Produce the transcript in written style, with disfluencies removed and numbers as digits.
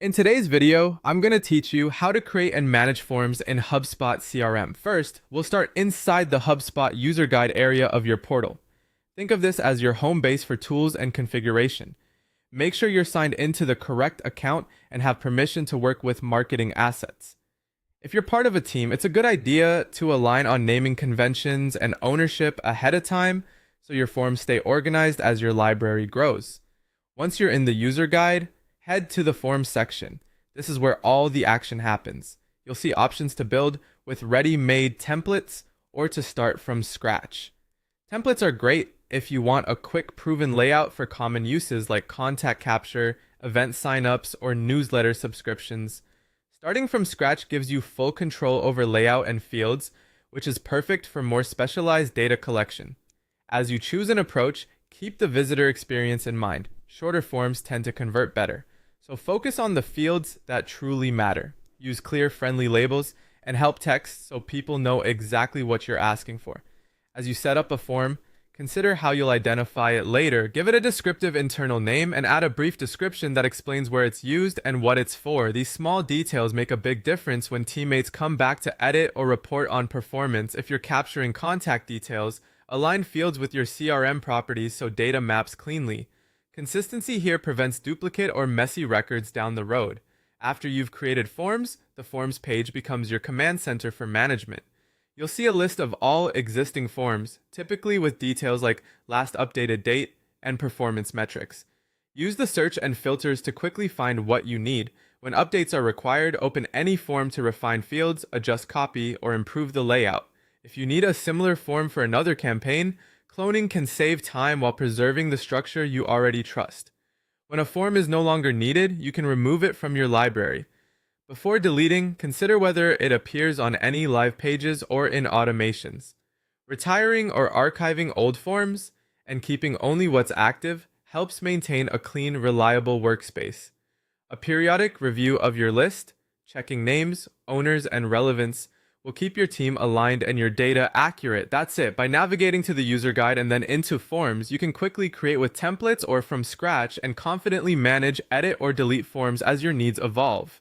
In today's video, I'm going to teach you how to create and manage forms in HubSpot CRM. First, we'll start inside the HubSpot user guide area of your portal. Think of this as your home base for tools and configuration. Make sure you're signed into the correct account and have permission to work with marketing assets. If you're part of a team, it's a good idea to align on naming conventions and ownership ahead of time so your forms stay organized as your library grows. Once you're in the user guide, head to the Forms section. This is where all the action happens. You'll see options to build with ready-made templates or to start from scratch. Templates are great if you want a quick proven layout for common uses like contact capture, event signups, or newsletter subscriptions. Starting from scratch gives you full control over layout and fields, which is perfect for more specialized data collection. As you choose an approach, keep the visitor experience in mind. Shorter forms tend to convert better. So focus on the fields that truly matter. Use clear, friendly labels and help text so people know exactly what you're asking for. As you set up a form, consider how you'll identify it later. Give it a descriptive internal name and add a brief description that explains where it's used and what it's for. These small details make a big difference when teammates come back to edit or report on performance. If you're capturing contact details, align fields with your CRM properties so data maps cleanly. Consistency here prevents duplicate or messy records down the road. After you've created forms, the Forms page becomes your command center for management. You'll see a list of all existing forms, typically with details like last updated date and performance metrics. Use the search and filters to quickly find what you need. When updates are required, open any form to refine fields, adjust copy, or improve the layout. If you need a similar form for another campaign, cloning can save time while preserving the structure you already trust. When a form is no longer needed, you can remove it from your library. Before deleting, consider whether it appears on any live pages or in automations. Retiring or archiving old forms and keeping only what's active helps maintain a clean, reliable workspace. A periodic review of your list, checking names, owners, and relevance will keep your team aligned and your data accurate. That's it. By navigating to the user guide and then into forms, you can quickly create with templates or from scratch and confidently manage, edit, or delete forms as your needs evolve.